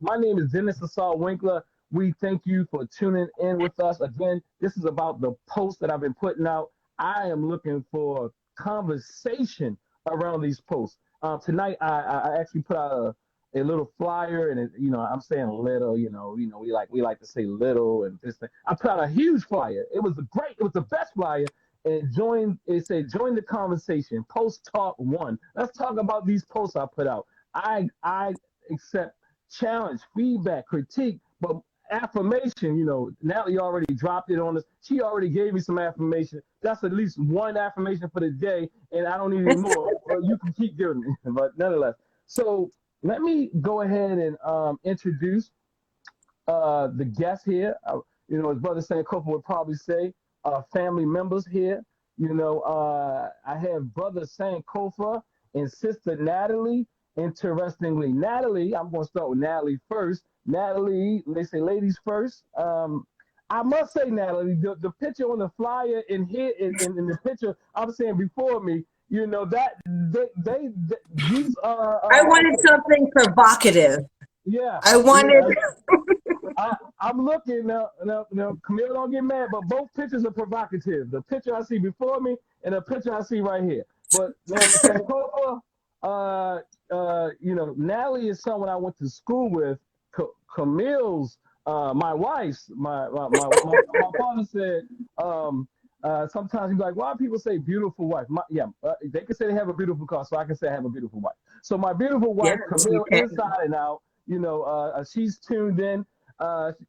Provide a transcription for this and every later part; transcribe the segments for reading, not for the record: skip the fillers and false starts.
My name is Dennis Assault Winkler. We thank you for tuning in with us. Again, this is about the posts that I've been putting out. I am looking for conversation around these posts. Tonight, I actually put out a little flyer, and I'm saying little. We like to say little and this thing. I put out a huge flyer. It was the best flyer. And it said join the conversation. Post talk one. Let's talk about these posts I put out. I accept challenge, feedback, critique, but affirmation, Natalie already dropped it on us. She already gave me some affirmation. That's at least one affirmation for the day, and I don't need any more. Well, you can keep giving me, but nonetheless. So let me go ahead and introduce the guest here. As Brother Sankofa would probably say, family members here. I have Brother Sankofa and Sister Natalie. Interestingly, Natalie, I'm going to start with Natalie first. Natalie, they say ladies first. I must say, Natalie, the picture on the flyer in here, in the picture I'm saying before me, that these are. I wanted something provocative. Yeah. I wanted. I'm looking now. Camille, don't get mad, but both pictures are provocative. The picture I see before me and the picture I see right here. But Natalie is someone I went to school with. Camille's, my wife's, my father said, sometimes he's like, why do people say beautiful wife? They can say they have a beautiful car, so I can say I have a beautiful wife. So my beautiful wife, Camille, inside and out, she's tuned in.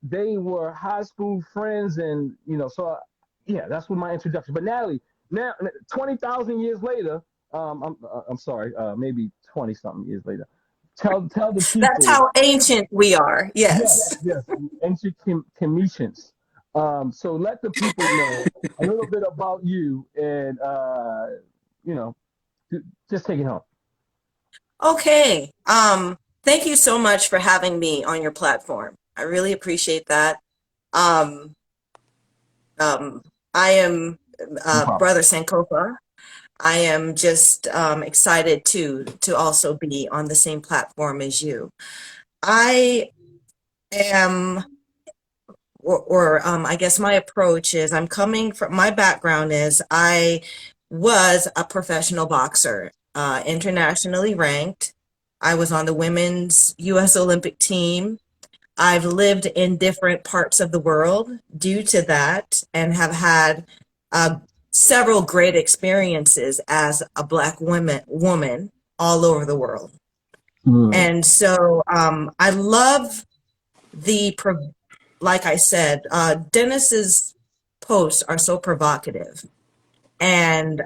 They were high school friends, and that's what my introduction. But Natalie, now 20,000 years later, I'm sorry, maybe 20 something years later. Tell the people. That's how ancient we are. Yes. Yes. Ancient Cometians. So let the people know a little bit about you, and just take it home. Okay. Thank you so much for having me on your platform. I really appreciate that. I am Brother Sankofa. I am just excited to also be on the same platform as you. I am, I guess my approach is, I'm coming from, my background is I was a professional boxer, internationally ranked. I was on the women's U.S. Olympic team. I've lived in different parts of the world due to that, and have had several great experiences as a Black woman all over the world. And so I love like I said, Dennis's posts are so provocative. And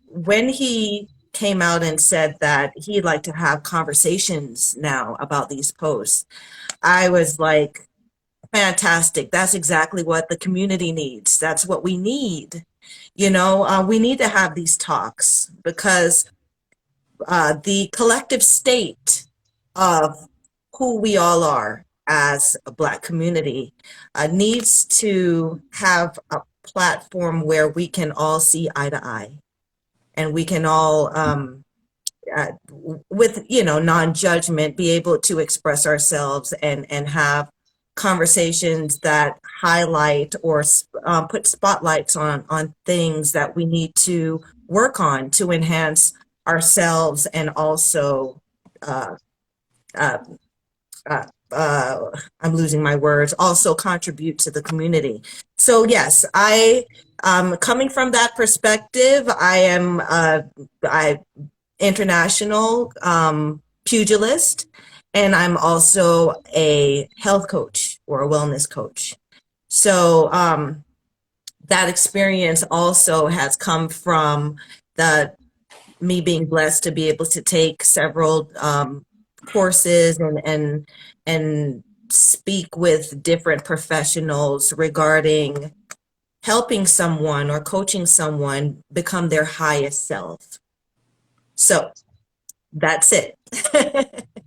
when he came out and said that he'd like to have conversations now about these posts, I was like, fantastic. That's exactly what the community needs. That's what we need. We need to have these talks, because the collective state of who we all are as a Black community needs to have a platform where we can all see eye to eye, and we can all with non-judgment be able to express ourselves and have conversations that highlight or put spotlights on things that we need to work on to enhance ourselves, and also I'm losing my words, also contribute to the community. So yes, coming from that perspective, I am international pugilist, and I'm also a health coach or a wellness coach. So that experience also has come from me being blessed to be able to take several courses and speak with different professionals regarding helping someone or coaching someone become their highest self. So that's it.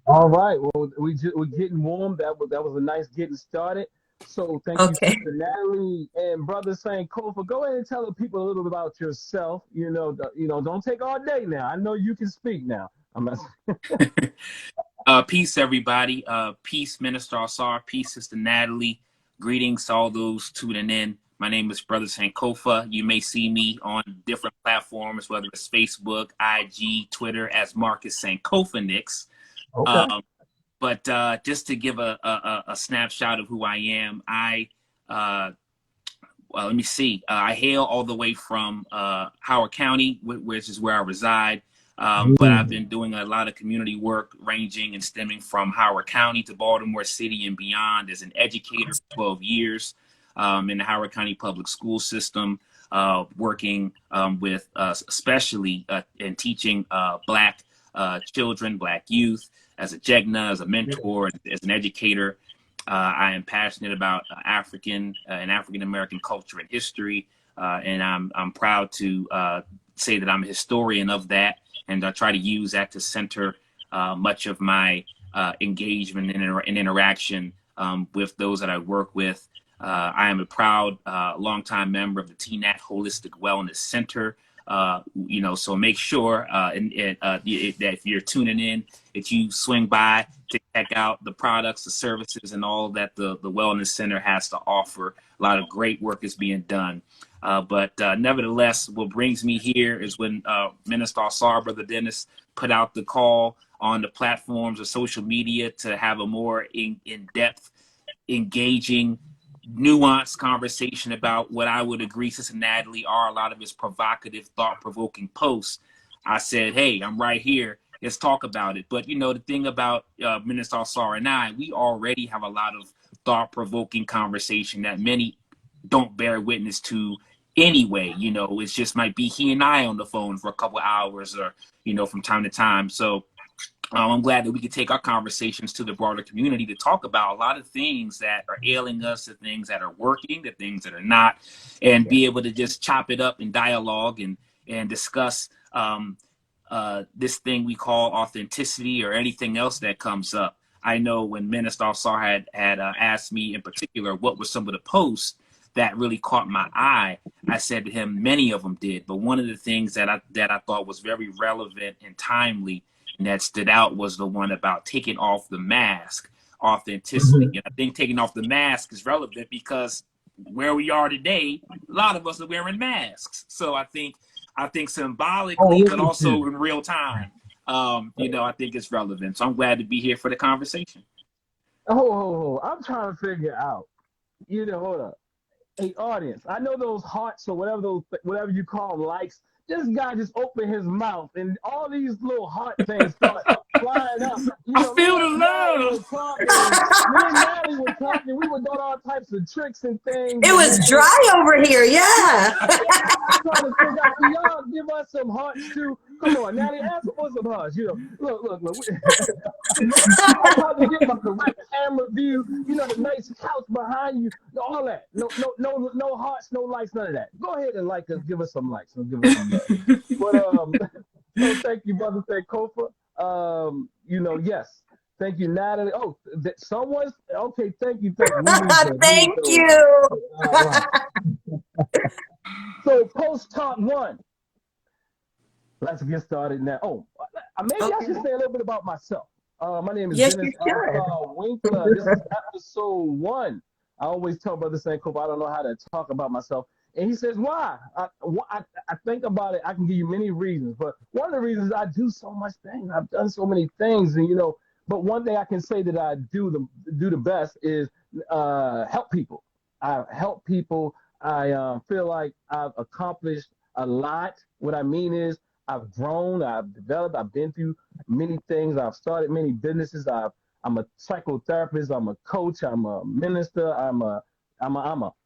All right. Well, we're getting warm. That was a nice getting started. So thank you, Sister Natalie and Brother Sankofa. Go ahead and tell the people a little bit about yourself. Don't take all day now. I know you can speak now. Peace, everybody. Peace, Minister Alsar. Peace, Sister Natalie. Greetings to all those tuning in. My name is Brother Sankofa. You may see me on different platforms, whether it's Facebook, IG, Twitter, as Marcus Sankofanix. Okay. But just to give a snapshot of who I am, well, let me see. I hail all the way from Howard County, which is where I reside. But I've been doing a lot of community work ranging and stemming from Howard County to Baltimore City and beyond as an educator for 12 years in the Howard County public school system, working with especially and teaching Black children, Black youth, as a JEGNA, as a mentor, as an educator. I am passionate about African and African-American culture and history, and I'm proud to say that I'm a historian of that. And I try to use that to center much of my engagement and interaction with those that I work with. I am a proud longtime member of the TNAT Holistic Wellness Center. So make sure that if you're tuning in, that you swing by to check out the products, the services, and all that the Wellness Center has to offer. A lot of great work is being done. But nevertheless, what brings me here is when Minister Alsar, Brother Dennis, put out the call on the platforms of social media to have a more in-depth, engaging, nuanced conversation about what I would agree, Sister Natalie, are a lot of his provocative, thought-provoking posts. I said, hey, I'm right here. Let's talk about it. But, the thing about Minister Alsar and I, we already have a lot of thought-provoking conversation that many don't bear witness to anyway. It just might be he and I on the phone for a couple of hours or, from time to time. So I'm glad that we can take our conversations to the broader community to talk about a lot of things that are ailing us, the things that are working, the things that are not, and be able to just chop it up in dialogue and discuss this thing we call authenticity or anything else that comes up. I know when Minister Alsar had asked me in particular what were some of the posts that really caught my eye, I said to him, many of them did. But one of the things that I thought was very relevant and timely and that stood out was the one about taking off the mask, authenticity. And I think taking off the mask is relevant because where we are today, a lot of us are wearing masks. So I think symbolically, but also in real time, I think it's relevant. So I'm glad to be here for the conversation. I'm trying to figure out, hold up. Hey, audience, I know those hearts or whatever you call them, likes. This guy just opened his mouth and all these little heart things start flying up. I feel the love. Me and Maddie were talking. We were doing all types of tricks and things. It was dry over here, yeah. I'm trying to figure out, can y'all give us some hearts too? Come on, Natalie, ask for some hearts. Look. I'm trying to get my correct camera view. The nice couch behind you, all that. No hearts, no likes, none of that. Go ahead and like us, give us some likes, and give us some love. But so thank you, Brother Sankofa. Yes. Thank you, Natalie. Oh, someone's okay. Thank you. Thank you. So, post talk 1. Let's get started now. Oh, maybe I should say a little bit about myself. My name is Dennis Winkler. This is episode 1. I always tell Brother Sankofa I don't know how to talk about myself. And he says, why? I think about it. I can give you many reasons. But one of the reasons is I do so much things. I've done so many things. And, but one thing I can say that I do the best is help people. I help people. I feel like I've accomplished a lot. What I mean is I've grown, I've developed, I've been through many things. I've started many businesses. I'm a psychotherapist. I'm a coach. I'm a minister.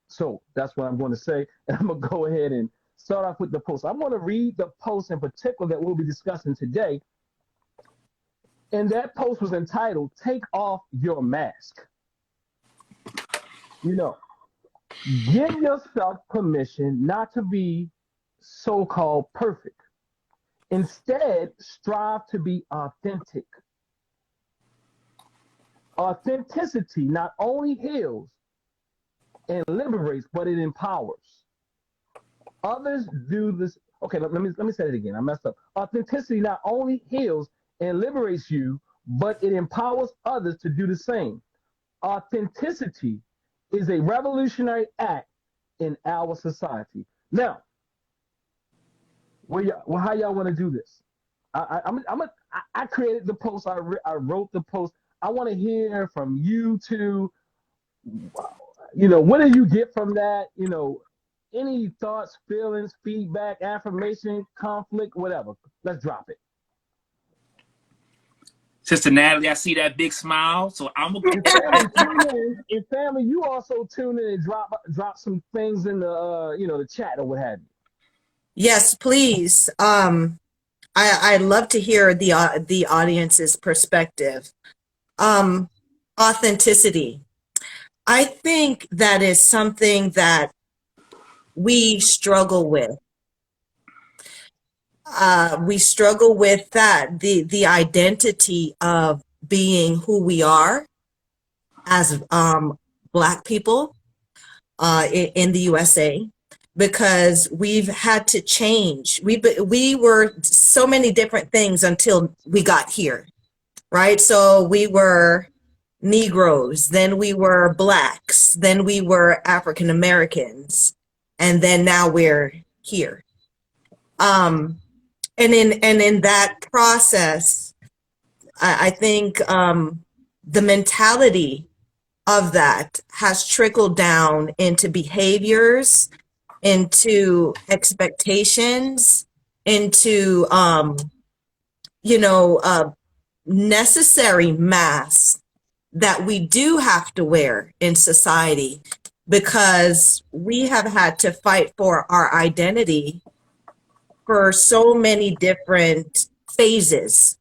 So that's what I'm going to say. And I'm going to go ahead and start off with the post. I'm going to read the post in particular that we'll be discussing today. And that post was entitled, Take Off Your Mask. Give yourself permission not to be so-called perfect. Instead, strive to be authentic. Authenticity not only heals and liberates, but it empowers. Others do this. Okay, let me say it again. I messed up. Authenticity not only heals and liberates you, but it empowers others to do the same. Authenticity is a revolutionary act in our society. Now, how y'all want to do this? I created the post. I wrote the post. I want to hear from you two. What do you get from that? Any thoughts, feelings, feedback, affirmation, conflict, whatever. Let's drop it. Sister Natalie, I see that big smile, so I'm gonna and family, you also tune in and drop some things in the chat or what have you. Yes, please. I love to hear the audience's perspective. Authenticity. I think that is something that we struggle with. We struggle with that, the identity of being who we are as Black people in the USA, because we've had to change. We were so many different things until we got here, right? So we were Negroes, then we were Blacks, then we were African Americans, and then now we're here. And in that process, I think the mentality of that has trickled down into behaviors, into expectations, into necessary masks that we do have to wear in society, because we have had to fight for our identity for so many different phases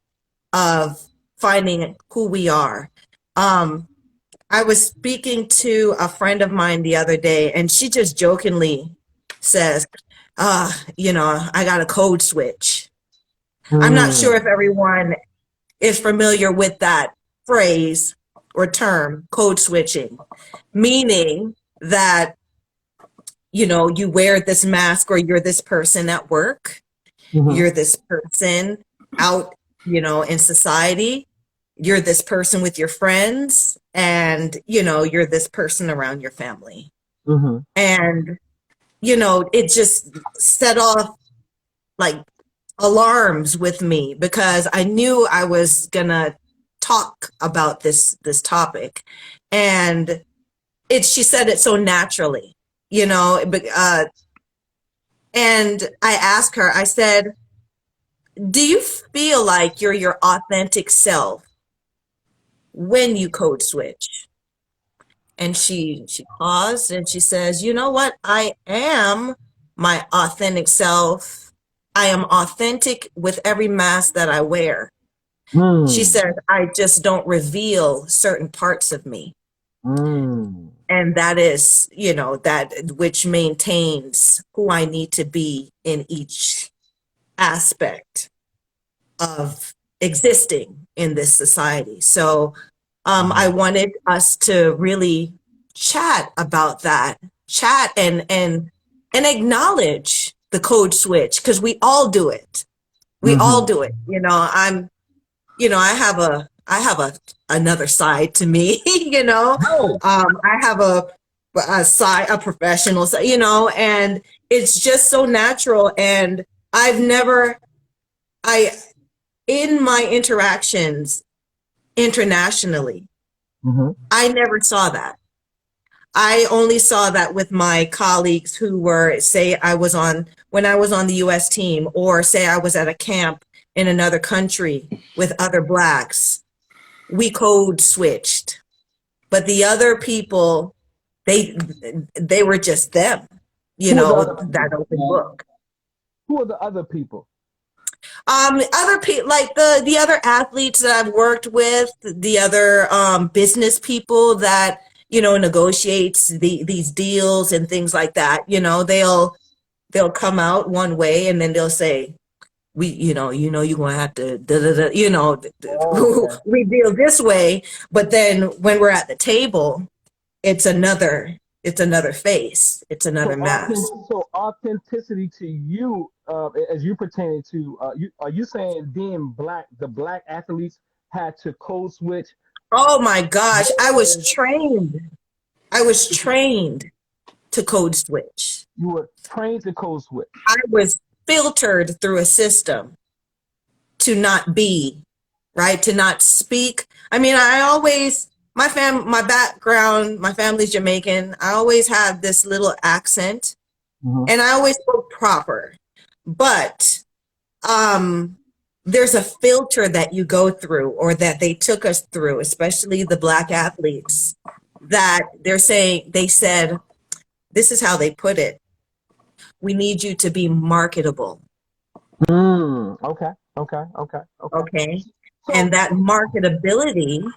of finding who we are. I was speaking to a friend of mine the other day, and she just jokingly says, I got a code switch. I'm not sure if everyone is familiar with that phrase or term, code switching, meaning that, you wear this mask, or you're this person at work, you're this person out, in society, you're this person with your friends, and, you're this person around your family. And, it just set off like alarms with me, because I knew I was gonna talk about this topic, and she said it so naturally, but and I asked her, I said, do you feel like you're your authentic self when you code switch? And she paused and she says, you know what? I am my authentic self. I am authentic with every mask that I wear. She said, I just don't reveal certain parts of me. And that is, that which maintains who I need to be in each aspect of existing in this society. So I wanted us to really chat about that, and acknowledge the code switch, because we all do it. We all do it. I have another side to me, I have a side, a professional side, and it's just so natural. And in my interactions internationally, I never saw that. I only saw that with my colleagues who were, say, when I was on the US team, or say I was at a camp in another country with other Blacks. We code switched, but the other people, they were just them, that open book. Who are the other people? Other people, like the other athletes that I've worked with, the other business people that negotiates these deals and things like that. They'll come out one way, and then they'll say, you're gonna have to we deal this way. But then when we're at the table, it's another face, it's another mask. So authenticity to you, as you pertain to, are you saying being Black, the Black athletes had to code switch. Oh my gosh, I was trained to code switch. You were trained to code switch. I was filtered through a system to not be, right? To not speak. I mean, I always, my background, my family's Jamaican. I always had this little accent, and I always spoke proper. But there's a filter that you go through, or that they took us through, especially the Black athletes, that they said, this is how they put it: we need you to be marketable. Okay. Okay. And that marketability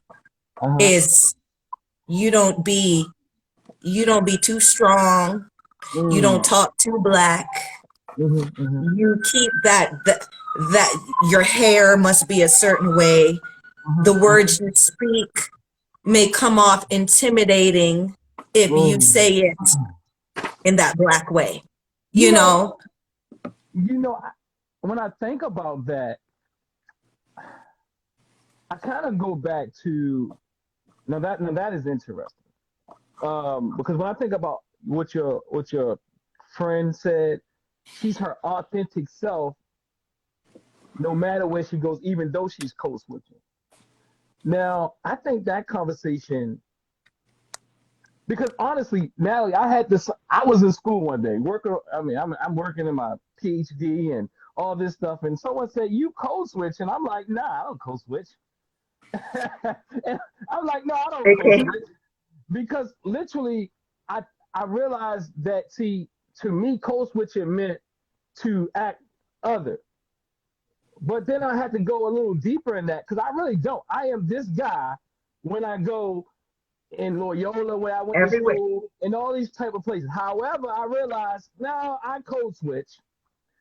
is, you don't be too strong. You don't talk too black. You keep that your hair must be a certain way. The words you speak may come off intimidating if you say it in that black way. You know, when I think about that, I kind of go back to now that is interesting, because when I think about what your friend said, she's her authentic self, no matter where she goes, even though she's code switching. Now, I think that conversation, because honestly, Natalie, I was in school one day working. I mean, I'm working in my PhD and all this stuff, and someone said, "You code switch," and I'm like, "Nah, I don't code switch." And I'm like, "No, I don't code switch," because literally, I realized that, see, to me, code switching meant to act other. But then I had to go a little deeper in that, because I really don't. I am this guy when I go in Loyola, where I went to school, and all these type of places. However, I realized now I code switch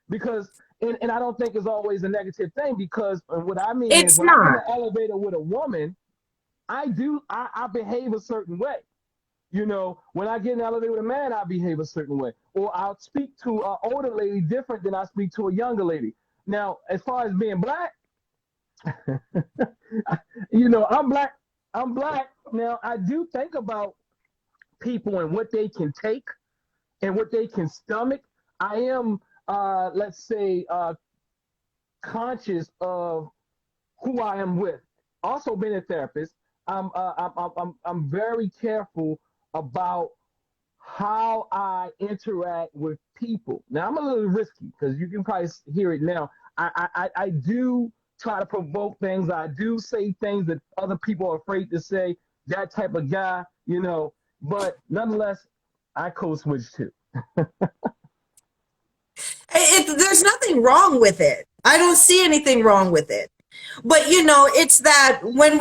because, and I don't think it's always a negative thing, because what I mean is when I'm in the elevator with a woman, I behave a certain way. You know, when I get in the elevator with a man, I behave a certain way. Or I'll speak to an older lady different than I speak to a younger lady. Now, as far as being black, I'm black. Now, I do think about people and what they can take and what they can stomach. I am, let's say, conscious of who I am with. Also, being a therapist, I'm very careful about how I interact with people. Now, I'm a little risky, because you can probably hear it now. I do try to provoke things. I do say things that other people are afraid to say, that type of guy, but nonetheless, I code switch too. There's nothing wrong with it. I don't see anything wrong with it. But, it's that when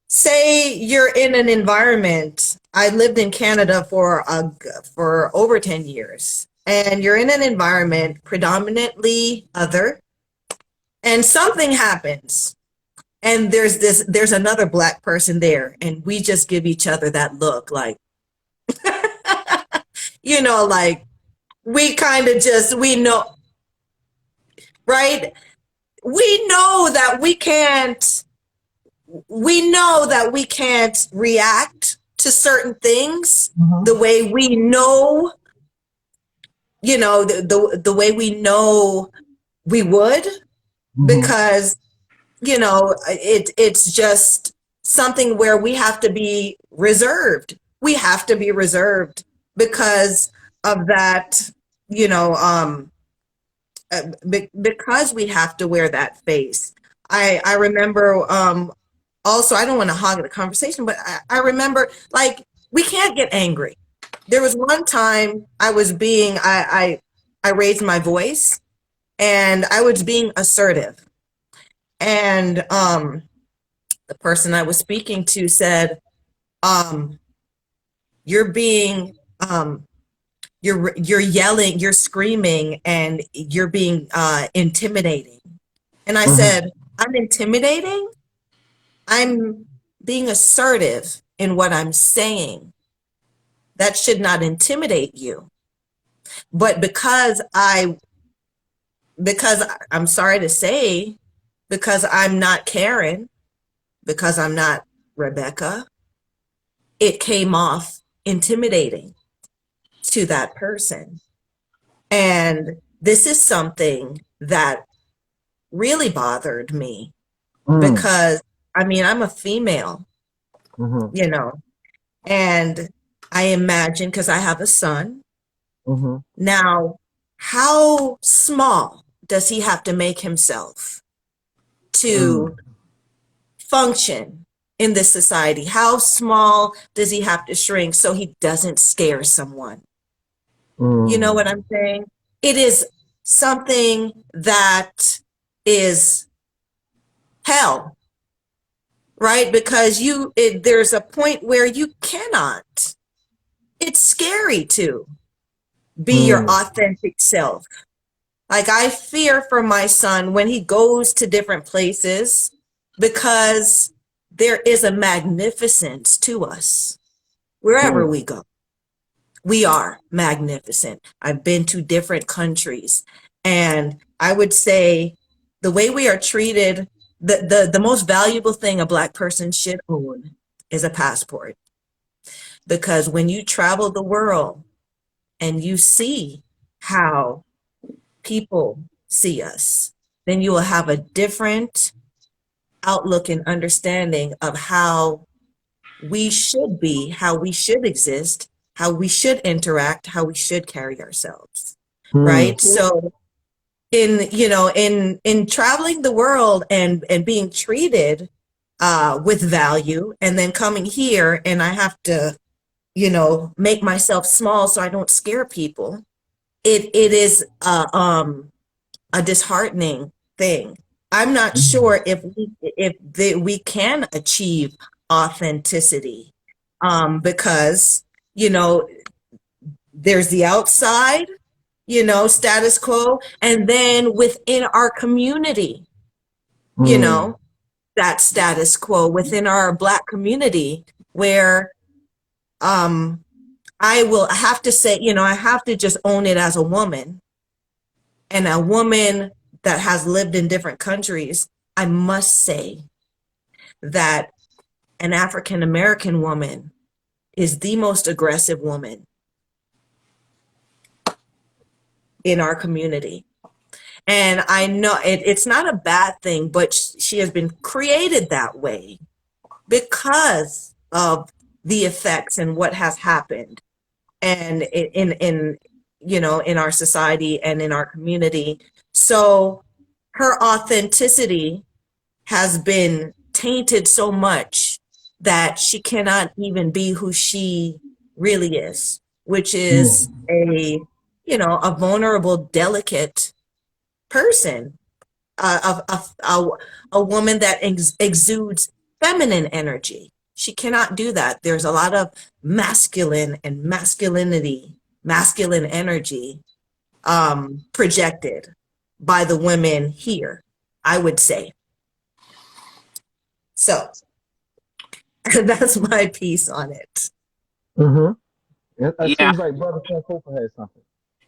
say you're in an environment. I lived in Canada for over 10 years, and you're in an environment predominantly other, and something happens, and there's another black person there, and we just give each other that look, like, like we kind of we know, right? We know that we can't react to certain things the way we know, the way we know we would, because, it's just something where we have to be reserved. We have to be reserved because of that, because we have to wear that face. I remember, also, I don't want to hog the conversation, but I remember, like, we can't get angry. There was one time I raised my voice, and I was being assertive. And the person I was speaking to said, you're yelling, you're screaming, and you're being intimidating. And I said, I'm intimidating? I'm being assertive in what I'm saying. That should not intimidate you. But because I'm sorry to say, because I'm not Karen, because I'm not Rebecca, it came off intimidating to that person. And this is something that really bothered me Mm. because, I mean, I'm a female, Mm-hmm. you know, and I imagine because I have a son. Mm-hmm. Now, how small does he have to make himself Mm. to function in this society? How small does he have to shrink so he doesn't scare someone? You know what Mm. I'm saying? It is something that is hell, right? Because there's a point where you cannot. It's scary to be your Mm. authentic self. Like I fear for my son when he goes to different places because there is a magnificence to us wherever Mm. we go. We are magnificent. I've been to different countries, and I would say the way we are treated, the most valuable thing a Black person should own is a passport. Because when you travel the world and you see how people see us, then you will have a different outlook and understanding of how we should be, how we should exist, how we should interact, how we should carry ourselves. Mm. Right? So in traveling the world and being treated with value, and then coming here and I have to, make myself small so I don't scare people. It is a disheartening thing. I'm not Mm. sure we can achieve authenticity, because you know there's the outside, status quo, and then within our community, you Mm. know, that status quo within our Black community, where um, I will have to say, I have to just own it as a woman, and a woman that has lived in different countries. I must say that an African American woman is the most aggressive woman in our community. And I know it's not a bad thing, but she has been created that way because of the effects and what has happened, and in our society and in our community. So her authenticity has been tainted so much that she cannot even be who she really is, which is Mm. a vulnerable, delicate person, a woman that exudes feminine energy. She cannot do that. There's a lot of masculine and masculine energy projected by the women here, I would say. So that's my piece on it. Mm-hmm. It Yeah, seems like Brother Sankofa has something.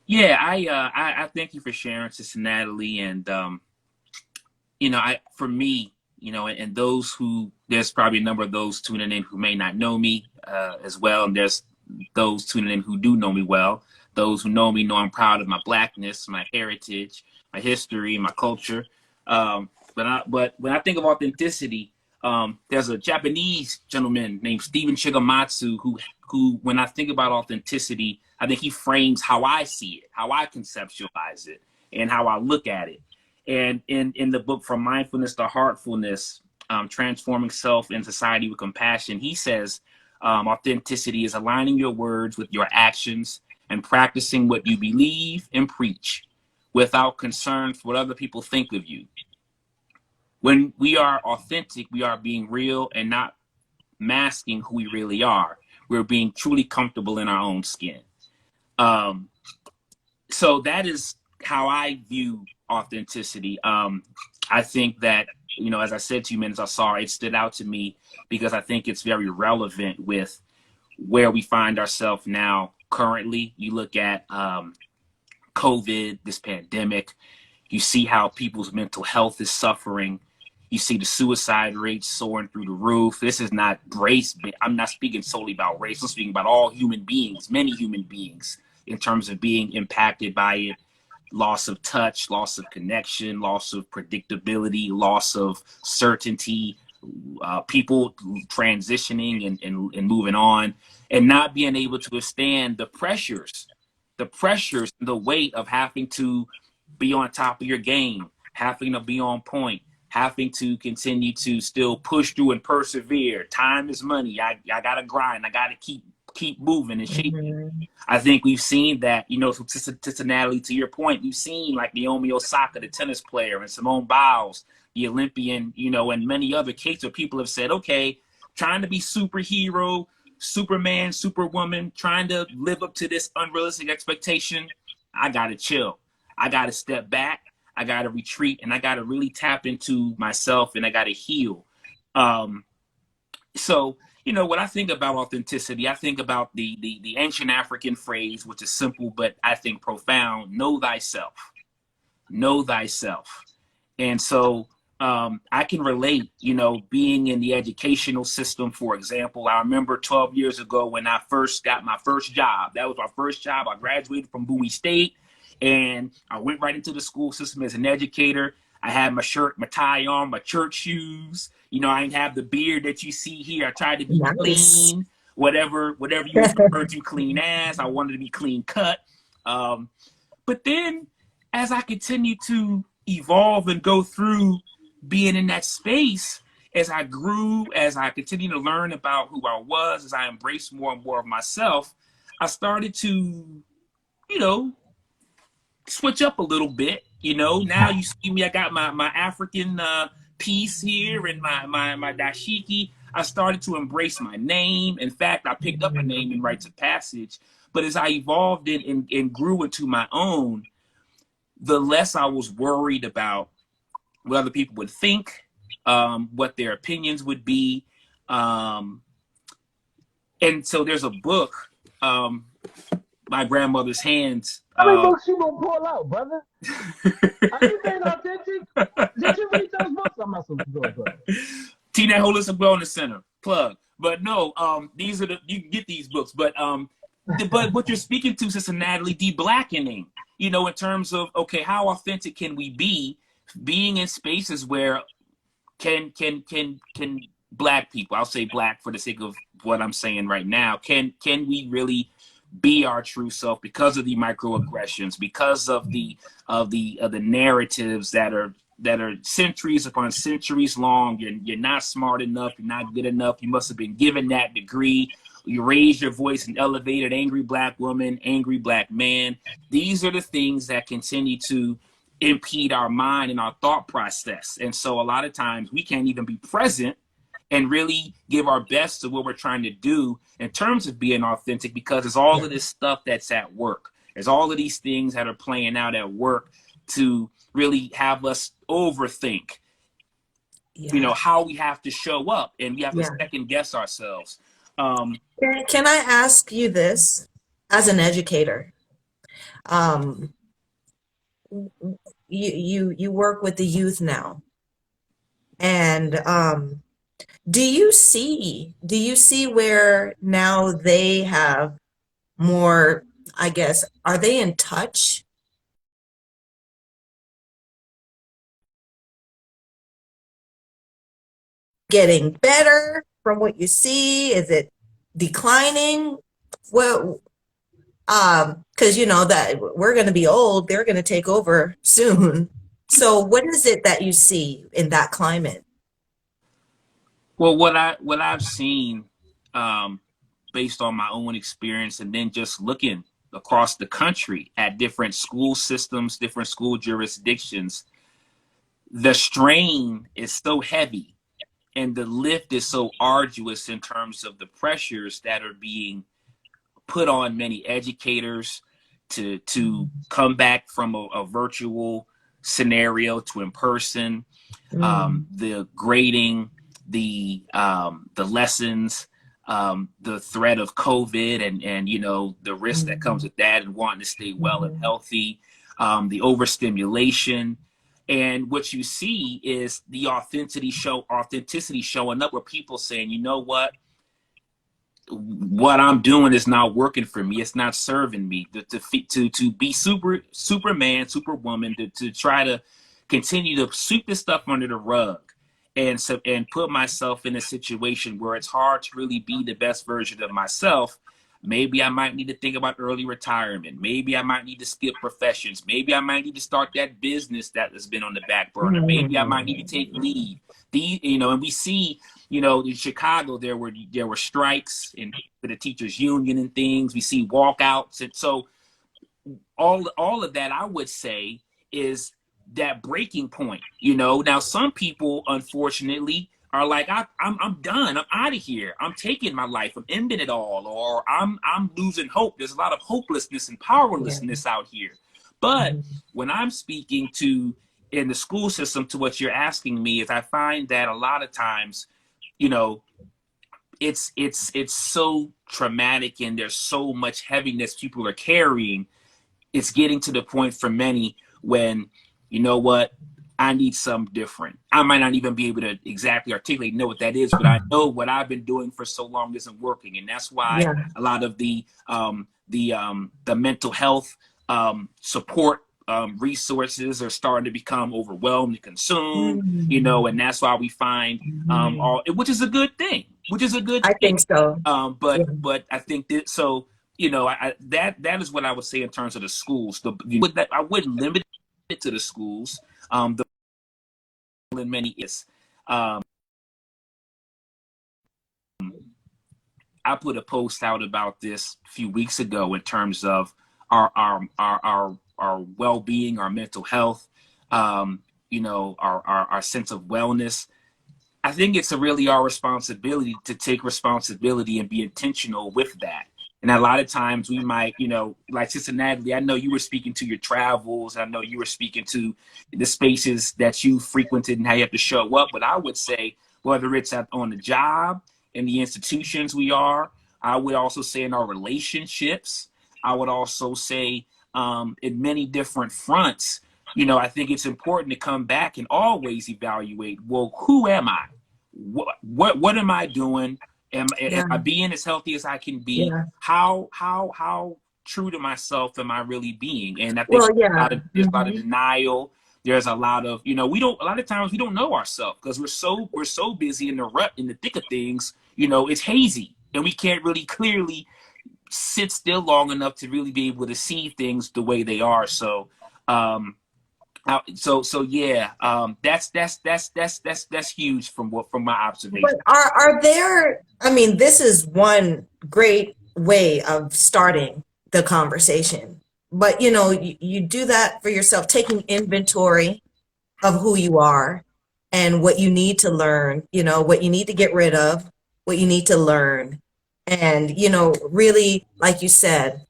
yeah. I thank you for sharing, Sister Natalie, and I for me, and those who there's probably a number of those tuning in who may not know me as well, and there's those tuning in who do know me well. Those who know me know I'm proud of my Blackness, my heritage, my history, my culture. But when I think of authenticity, there's a Japanese gentleman named Stephen Shigematsu who when I think about authenticity, I think he frames how I see it, how I conceptualize it, and how I look at it. And in the book From Mindfulness to Heartfulness, Transforming Self and Society with Compassion, he says authenticity is aligning your words with your actions and practicing what you believe and preach without concern for what other people think of you. When we are authentic, we are being real and not masking who we really are. We're being truly comfortable in our own skin. Um, so that is how I view authenticity. I think that, as I said to you minutes, I saw it stood out to me because I think it's very relevant with where we find ourselves now currently. You look at COVID, this pandemic, you see how people's mental health is suffering. You see the suicide rates soaring through the roof. This is not race. I'm not speaking solely about race. I'm speaking about all human beings, many human beings, in terms of being impacted by it. Loss of touch, loss of connection, loss of predictability, loss of certainty, people transitioning and moving on, and not being able to withstand the pressures, the weight of having to be on top of your game, having to be on point, having to continue to still push through and persevere. Time is money. I gotta grind. I gotta keep moving and shaping. Mm-hmm. I think we've seen that, you know, to Natalie, to your point, we've seen like Naomi Osaka, the tennis player, and Simone Biles, the Olympian, you know, and many other cases where people have said, okay, trying to be superhero, Superman, Superwoman, trying to live up to this unrealistic expectation, I gotta chill. I gotta step back. I gotta retreat, and I gotta really tap into myself, and I gotta heal. So, you know, when I think about authenticity, I think about the ancient African phrase, which is simple but I think profound: know thyself. Know thyself. And so I can relate, you know, being in the educational system, for example. I remember 12 years ago when I first got my first job. That was my first job. I graduated from Bowie State, and I went right into the school system as an educator. I had my shirt, my tie on, my church shoes. You know, I didn't have the beard that you see here. I tried to be clean, whatever you refer to clean as. I wanted to be clean cut. But then as I continued to evolve and go through being in that space, as I grew, as I continued to learn about who I was, as I embraced more and more of myself, I started to, you know, switch up a little bit. You know, now you see me, I got my African piece here and my dashiki. I started to embrace my name. In fact, I picked up a name in rites of passage. But as I evolved and grew into my own, the less I was worried about what other people would think, what their opinions would be. And so there's a book, My Grandmother's Hands. How many books you gonna pull out, brother? Are you being authentic? Did you read those books? I'm not supposed to go. Tina Holistic Wellness Center plug. But no, these are you can get these books. But what you're speaking to, Sister Natalie, de-blackening. You know, in terms of, okay, how authentic can we be, being in spaces where can Black people, I'll say Black for the sake of what I'm saying right now, can we really be our true self because of the microaggressions, because of the narratives that are centuries upon centuries long. You're not smart enough, you're not good enough, you must have been given that degree, you raised your voice and elevated, angry Black woman, angry Black man. These are the things that continue to impede our mind and our thought process. And so a lot of times we can't even be present and really give our best to what we're trying to do in terms of being authentic, because there's all of this stuff that's at work. There's all of these things that are playing out at work to really have us overthink, you know, how we have to show up, and we have to second guess ourselves. Can I ask you this as an educator? You work with the youth now, and do you see where now they have more, I guess, are they in touch? Getting better from what you see? Is it declining? Well, because you know that we're going to be old, they're going to take over soon. So what is it that you see in that climate? Well, what I've seen, based on my own experience, and then just looking across the country at different school systems, different school jurisdictions, the strain is so heavy and the lift is so arduous in terms of the pressures that are being put on many educators to come back from a virtual scenario to in person, the grading, the lessons, the threat of COVID and you know, the risk that comes with that, and wanting to stay well and healthy, the overstimulation. And what you see is the authenticity showing up, where people saying, you know what I'm doing is not working for me. It's not serving me. To be Superman, Superwoman, to try to continue to sweep this stuff under the rug, and put myself in a situation where it's hard to really be the best version of myself. Maybe I might need to think about early retirement. Maybe I might need to skip professions. Maybe I might need to start that business that has been on the back burner. Maybe I might need to take leave. And we see, in Chicago, there were strikes for the teachers union and things. We see walkouts. And so all of that, I would say, is that breaking point. Now some people, unfortunately, are like, I'm done. I'm out of here. I'm taking my life. I'm ending it all, or I'm losing hope. There's a lot of hopelessness and powerlessness out here. But when I'm speaking to in the school system, to what you're asking me, is I find that a lot of times, it's so traumatic, and there's so much heaviness people are carrying. It's getting to the point for many when, I need something different. I might not even be able to exactly articulate, know what that is, but I know what I've been doing for so long isn't working. And that's why a lot of the mental health support resources are starting to become overwhelmed and consumed, and that's why we find which is a good thing, I think so. But I think that, so, that is what I would say in terms of the schools. I wouldn't limit it to the schools. In many is, I put a post out about this a few weeks ago in terms of our well-being, our mental health, our sense of wellness. I think it's really our responsibility to take responsibility and be intentional with that. And a lot of times we might, like Sister Natalie, I know you were speaking to your travels. I know you were speaking to the spaces that you frequented and how you have to show up. But I would say, whether it's on the job, in the institutions we are, I would also say in our relationships, I would also say in many different fronts, I think it's important to come back and always evaluate, well, who am I? What am I doing? Am I being as healthy as I can be? How true to myself am I really being? And I think there's a lot of denial. There's a lot of, a lot of times we don't know ourselves because we're so busy in the thick of things. It's hazy, and we can't really clearly sit still long enough to really be able to see things the way they are. So, that's huge from my observation. But are there, this is one great way of starting the conversation, but you do that for yourself, taking inventory of who you are and what you need to learn, what you need to get rid of, what you need to learn, and really, like you said,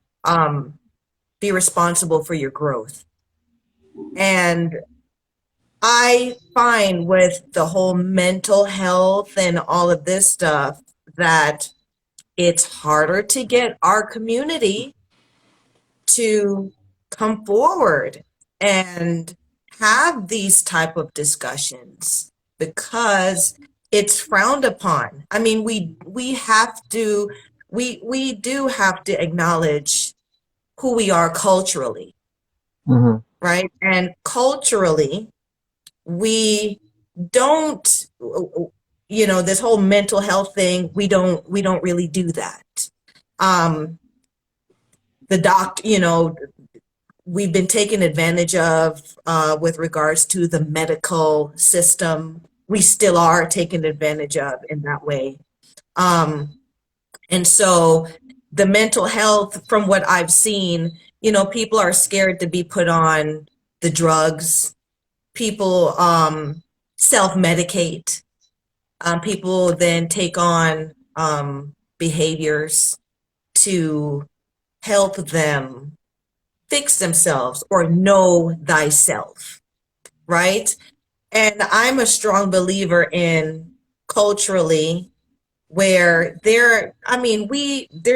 be responsible for your growth. And I find with the whole mental health and all of this stuff that it's harder to get our community to come forward and have these type of discussions because it's frowned upon. We do have to acknowledge who we are culturally, right? And culturally, we don't, this whole mental health thing, we don't really do that. The doctor, we've been taken advantage of with regards to the medical system. We still are taken advantage of in that way. And so the mental health, from what I've seen, people are scared to be put on the drugs. People self-medicate. People then take on behaviors to help them fix themselves or know thyself, right? And I'm a strong believer in culturally where there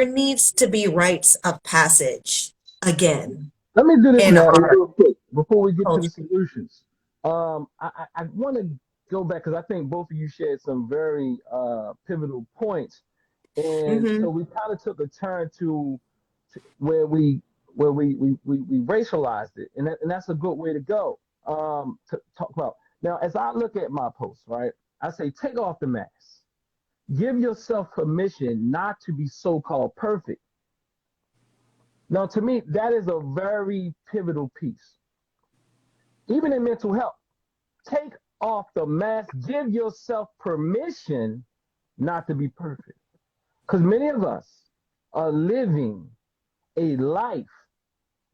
needs to be rites of passage again. Let me do this in now our real quick before we get to the culture. solutions. I want to go back because I think both of you shared some very pivotal points, and Mm-hmm. so we kind of took a turn to where we racialized it, and that's a good way to go to talk about. Now, as I look at my post, right, I say take off the mask, give yourself permission not to be so-called perfect. Now, to me, that is a very pivotal piece, even in mental health. Take off the mask, give yourself permission not to be perfect. Because many of us are living a life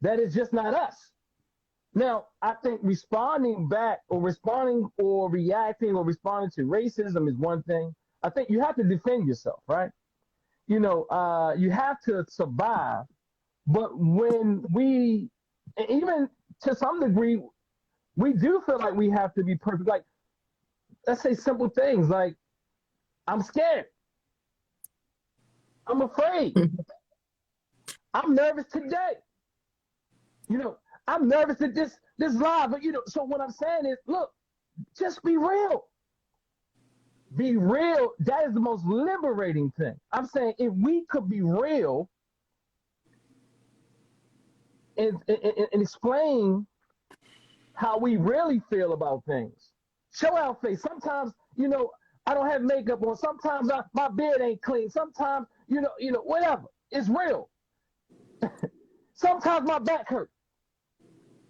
that is just not us. Now, I think responding back or responding or reacting or responding to racism is one thing. I think you have to defend yourself, right? You have to survive. But when we, even to some degree, we do feel like we have to be perfect. Like, let's say simple things like, I'm scared. I'm afraid. I'm nervous today. You know, I'm nervous at this live. But so what I'm saying is, look, just be real. Be real. That is the most liberating thing. I'm saying if we could be real and explain how we really feel about things. Show our face. Sometimes, I don't have makeup on. Sometimes my beard ain't clean. Sometimes, whatever. It's real. Sometimes my back hurts.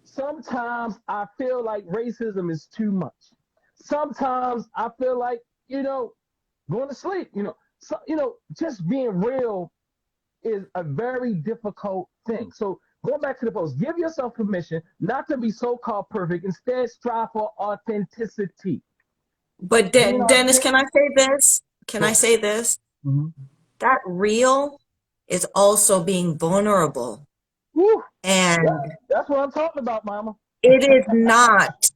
Sometimes I feel like racism is too much. Sometimes I feel like, going to sleep, just being real is a very difficult thing. So going back to the post, give yourself permission not to be so-called perfect. Instead, strive for authenticity. But Dennis, can I say this? Can I Sure. say this? Mm-hmm. That real is also being vulnerable. Woo. And That's what I'm talking about, Mama. it is not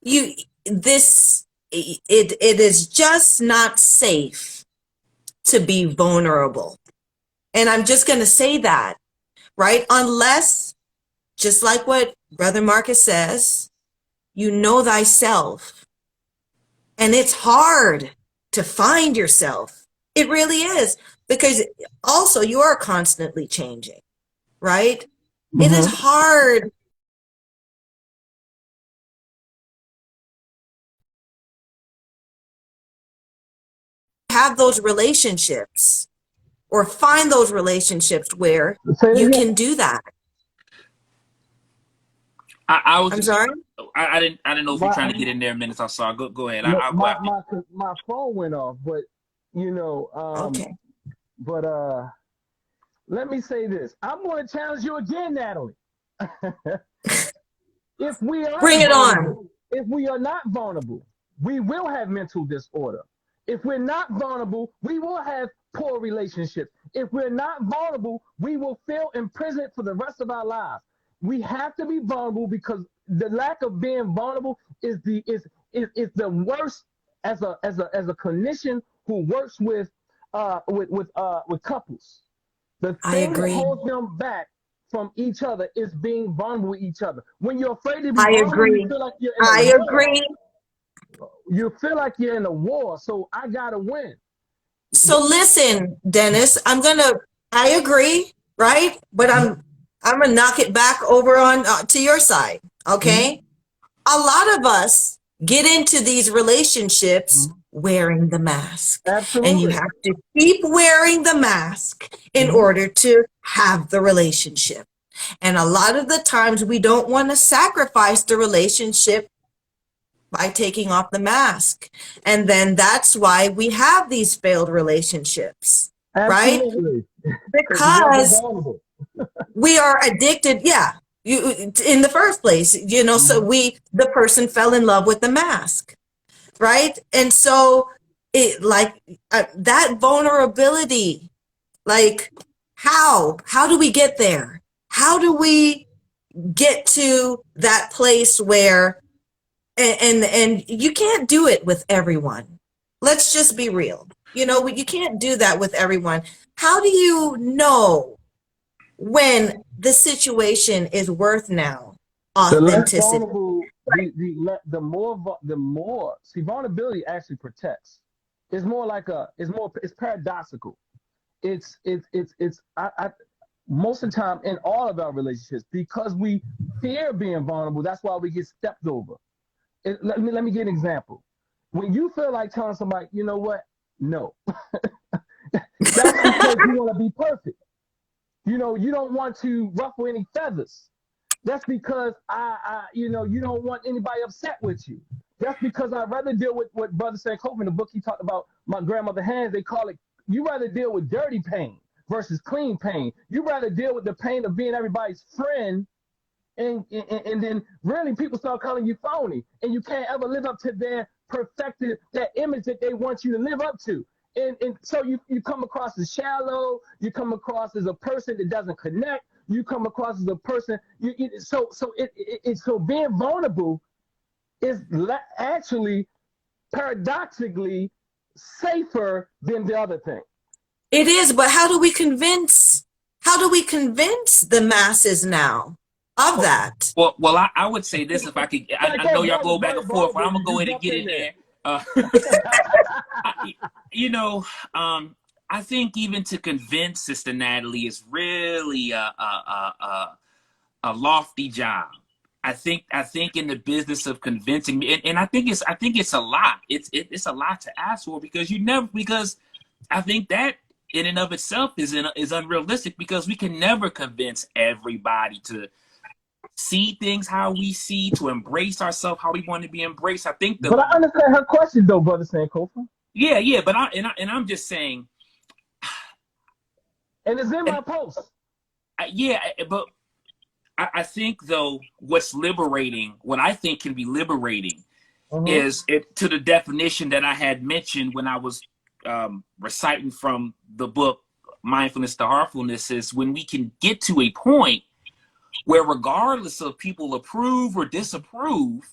you this it is just not safe to be vulnerable. And I'm just going to say that, right? Unless, just like what Brother Marcus says, you know thyself. And it's hard to find yourself. It really is. Because also you are constantly changing, right? It is Mm-hmm. hard to have those relationships or find those relationships where Say it you again. can do that. I was I'm just, sorry? I didn't know if you're My, trying to get in there minutes. I saw. Go ahead. I'll go my, after you. my phone went off, but, you know, um, Okay. but let me say this. I'm going to challenge you again, Natalie. If we Bring aren't it on. vulnerable, if we are not vulnerable, we will have mental disorder. If we're not vulnerable, we will have poor relationships. If we're not vulnerable, we will feel imprisoned for the rest of our lives. We have to be vulnerable because the lack of being vulnerable is the worst as a clinician who works with couples. The I thing that agree. holds them back from each other is being vulnerable with each other. When you're afraid to be I vulnerable, you agree. feel like you're in a I war. agree. You feel like you're in a war, so I gotta win. So listen, Dennis, I agree, right? But I'm gonna knock it back over on to your side, Mhm. okay? A lot of us get into these relationships Mhm. wearing the mask, and you Absolutely. have to keep wearing the mask in Mhm. order to have the relationship. And a lot of the times we don't want to sacrifice the relationship by taking off the mask. And then that's why we have these failed relationships, right? Absolutely. Because you wasn't Because vulnerable. we are addicted. Yeah. In the first place, so Mhm. the person fell in love with the mask, right? And so that vulnerability, like how do we get there? How do we get to that place where and you can't do it with everyone. Let's just be real. You can't do that with everyone. How do you know when the situation is worth now The less authenticity? vulnerable, the more see, vulnerability actually protects. It's more like it's paradoxical. I most of the time in all of our relationships, because we fear being vulnerable, that's why we get stepped over. Let me give an example. When you feel like telling somebody, you know what, no, that's because you want to be perfect. You know, you don't want to ruffle any feathers. That's because you don't want anybody upset with you. That's because I'd rather deal with what Brother Sankofa in the book he talked about, My Grandmother Hands. They call it, you rather deal with dirty pain versus clean pain. You rather deal with the pain of being everybody's friend, and then really people start calling you phony, and you can't ever live up to their perfected, that image that they want you to live up to. And so you come across as shallow, you come across as a person that doesn't connect, you come across as a person, so being vulnerable is actually paradoxically safer than the other thing. It is, but how do we convince the masses now of that? Well, I would say this, if I could. I know y'all go back and forth, but I'm gonna go ahead and get in there. I think even to convince Sister Natalie is really a lofty job. I think in the business of convincing, and I think it's a lot. It's a lot to ask for, because I think that in and of itself is unrealistic, because we can never convince everybody to see things how we see, to embrace ourselves how we want to be embraced. I think but I understand her question though, Brother Sankofa. Yeah, but I'm just saying, and it's in my post. But I think though, what I think can be liberating, is to the definition that I had mentioned when I was reciting from the book Mindfulness to Heartfulness, is when we can get to a point where, regardless of people approve or disapprove,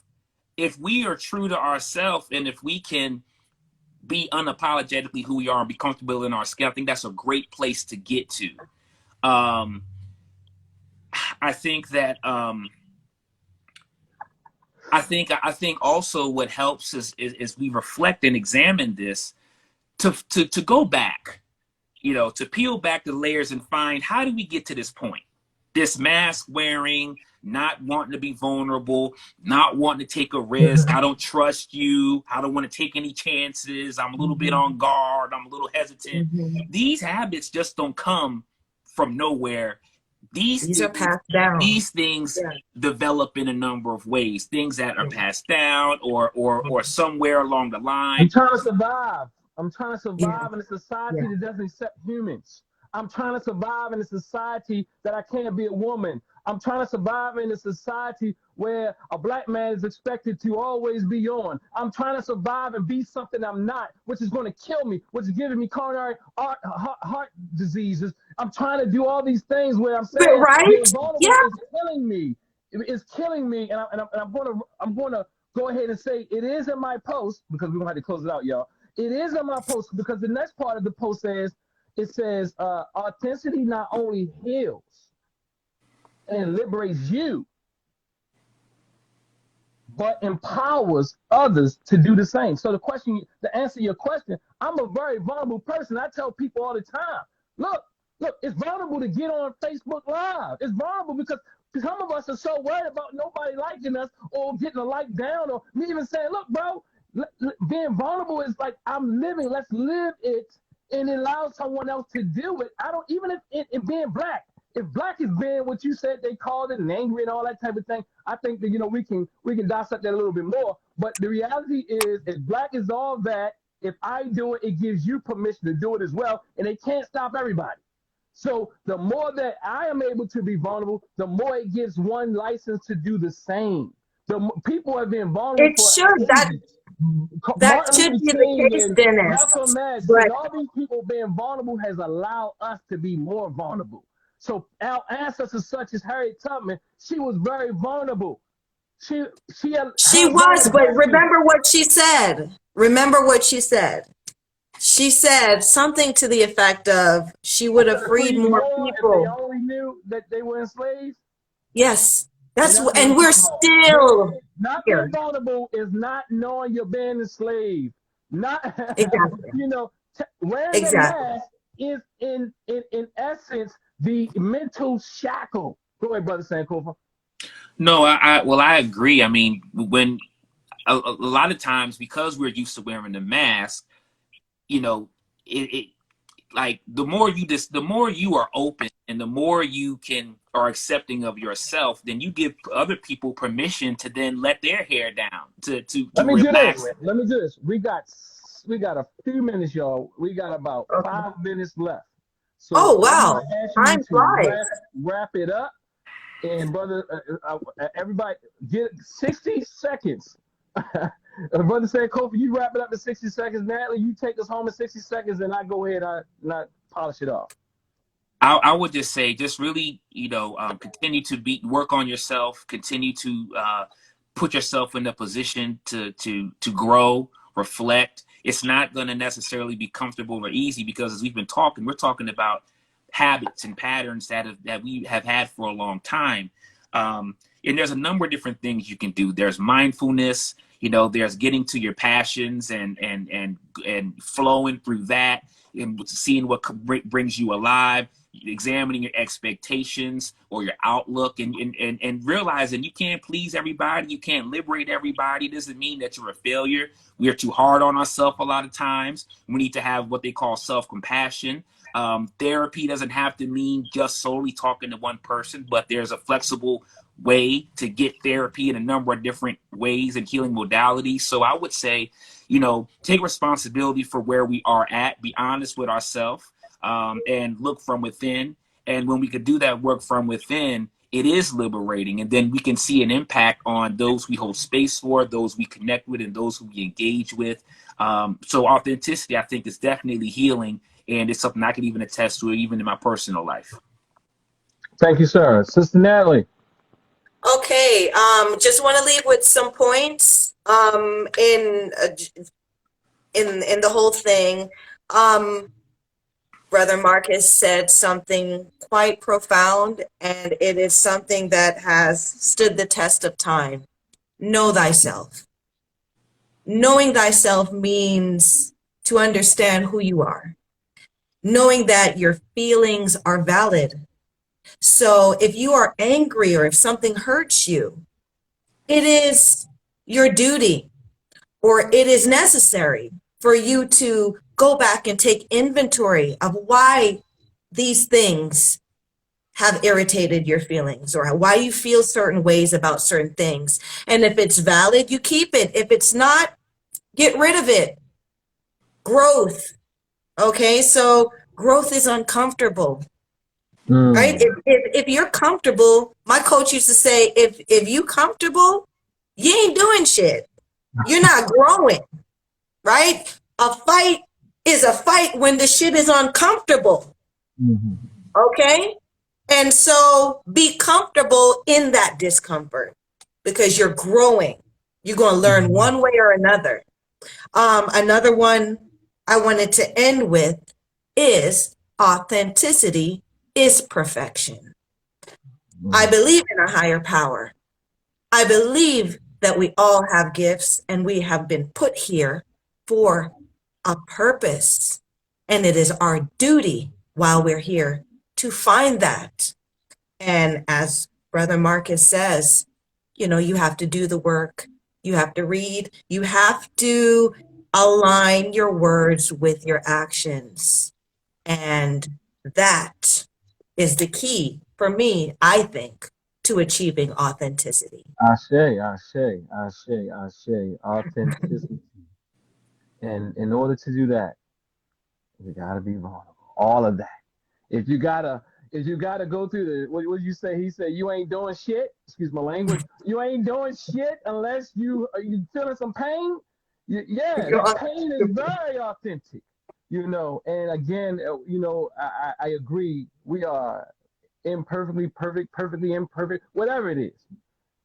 if we are true to ourselves and if we can be unapologetically who we are and be comfortable in our skin, I think that's a great place to get to. I think that I think also what helps is we reflect and examine this, to go back, to peel back the layers and find, how do we get to this point? This mask wearing, not wanting to be vulnerable, not wanting to take a risk. I don't trust you. I don't want to take any chances. I'm a little bit on guard. I'm a little hesitant. These habits just don't come from nowhere. These are passed down. These things develop in a number of ways. Things that are passed down or somewhere along the line. I'm trying to survive. In a society that doesn't accept humans. I'm trying to survive in a society that I can't be a woman. I'm trying to survive in a society where a black man is expected to always be on. I'm trying to survive and be something I'm not, which is going to kill me, which is giving me coronary heart diseases. I'm trying to do all these things where I'm saying, it's killing me. It's killing me, and I'm going to go ahead and say it is in my post, because we're going to have to close it out, y'all. It is in my post, because the next part of the post says, authenticity not only heals and liberates you, but empowers others to do the same. So to answer your question, I'm a very vulnerable person. I tell people all the time, look, it's vulnerable to get on Facebook Live. It's vulnerable because some of us are so worried about nobody liking us or getting a like down, or me even saying, look, bro, being vulnerable is like, I'm living, let's live it, and allow someone else to do it. I don't, even if being black, if black is being what you said they called it, and angry and all that type of thing, I think that, we can dissect that a little bit more. But the reality is, if black is all that, if I do it, it gives you permission to do it as well, and it can't stop everybody. So the more that I am able to be vulnerable, the more it gives one license to do the same. The people have been vulnerable. It should. That should be the case, Dennis. And all these people being vulnerable has allowed us to be more vulnerable. So our ancestor, such as Harriet Tubman, she was very vulnerable. She was, but remember what she said. She said something to the effect of, she would have freed more people. They only knew that they were enslaved? Yes. That's that's what and I'm we're talking about. still Not being here. vulnerable is not knowing you're being a slave. Not, Exactly. wearing the Exactly. mask is in essence the mental shackle. Go ahead, brother Sankofa. No, I agree. I mean, when a lot of times because we're used to wearing the mask, you know, it like the more you are open and the more you can are accepting of yourself, then you give other people permission to then let their hair down to Let me do this. relax. Let me do this. We got a few minutes, y'all. We got about Okay. 5 minutes left. So Oh I'm gonna wow, ask you time to flies. wrap it up. And brother, everybody, get 60 seconds. Brother said, Kofi, you wrap it up in 60 seconds. Natalie, you take us home in 60 seconds, and I go ahead and I polish it off. I would just say, just really, continue to work on yourself, continue to put yourself in a position to grow, reflect. It's not going to necessarily be comfortable or easy because, as we've been talking, we're talking about habits and patterns that we have had for a long time. And there's a number of different things you can do. There's mindfulness, there's getting to your passions and flowing through that and seeing what brings you alive, examining your expectations or your outlook, and realizing you can't please everybody, you can't liberate everybody. It doesn't mean that you're a failure. We are too hard on ourselves a lot of times. We need to have what they call self-compassion. Therapy doesn't have to mean just solely talking to one person, but there's a flexible way to get therapy in a number of different ways and healing modalities. So I would say, take responsibility for where we are at, be honest with ourselves, and look from within. And when we could do that work from within, it is liberating. And then we can see an impact on those we hold space for, those we connect with, and those who we engage with. So authenticity, I think, is definitely healing. And it's something I can even attest to, even in my personal life. Thank you, sir. Sister Natalie. Okay, just want to leave with some points in the whole thing. Brother Marcus said something quite profound, and it is something that has stood the test of time. Know thyself. Knowing thyself means to understand who you are, knowing that your feelings are valid. So if you are angry or if something hurts you, it is your duty or it is necessary for you to go back and take inventory of why these things have irritated your feelings or why you feel certain ways about certain things. And if it's valid, you keep it. If it's not, get rid of it. Growth. Okay, so growth is uncomfortable. Right? If you're comfortable, my coach used to say, if you comfortable, you ain't doing shit. You're not growing, right? A fight is a fight when the shit is uncomfortable. Okay? And so be comfortable in that discomfort because you're growing. You're going to learn one way or another. Another one I wanted to end with is authenticity is perfection. I believe in a higher power. I believe that we all have gifts and we have been put here for a purpose. And it is our duty while we're here to find that. And as Brother Marcus says, you have to do the work. You have to read. You have to align your words with your actions. And that is the key for me, I think, to achieving authenticity. Ashe, authenticity. And in order to do that, you gotta be vulnerable. All of that. If you gotta go through what did you say? He said you ain't doing shit. Excuse my language. You ain't doing shit unless you feeling some pain. Yeah, that pain is very authentic. And again, I agree. We are imperfectly perfect, perfectly imperfect, whatever it is.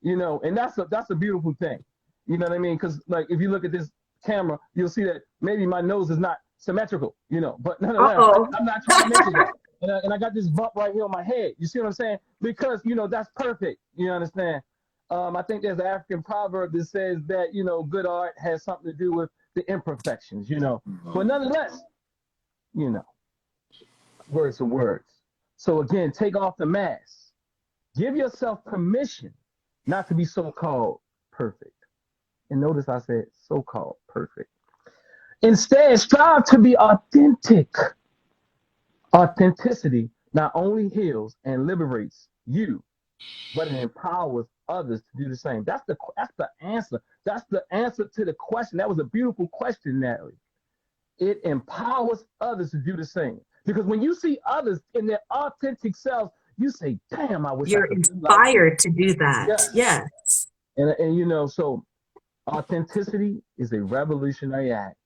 And that's a beautiful thing. You know what I mean? Because like if you look at this camera, you'll see that maybe my nose is not symmetrical. But nonetheless, I'm not trying to make it that. and I got this bump right here on my head. You see what I'm saying? Because, you know, that's perfect. You understand? I think there's an African proverb that says that, you know, good art has something to do with the imperfections, you know. But nonetheless, you know, words are words. So again, take off the mask. Give yourself permission not to be so-called perfect. And notice I said so-called perfect. Instead, strive to be authentic. Authenticity not only heals and liberates you, but it empowers others to do the same. That's the answer. That's the answer to the question. That was a beautiful question, Natalie. It empowers others to do the same. Because when you see others in their authentic selves, you say, damn, I wish I You're could be like them. inspired to do that. Yes. Yes. And you know, so authenticity is a revolutionary act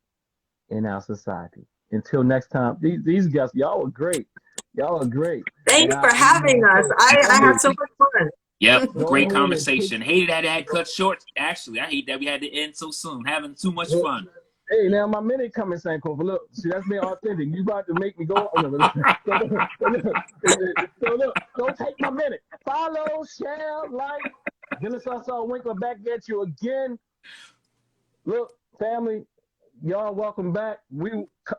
in our society. Until next time, these guys, y'all are great. Y'all are great. Thanks for having us. I had so much fun. Yep, Go great ahead conversation. Hated that it had cut short. Actually, I hate that we had to end so soon. Having too much fun. Hey, now my minute coming, Sankofa. Look, see, that's being authentic. You about to make me go. Oh, no, so look, don't take my minute. Follow, share, like. Dennis Winkler back at you again. Look, family, y'all welcome back. We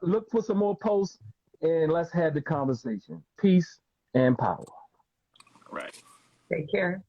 look for some more posts and let's have the conversation. Peace and power. Right. Take care.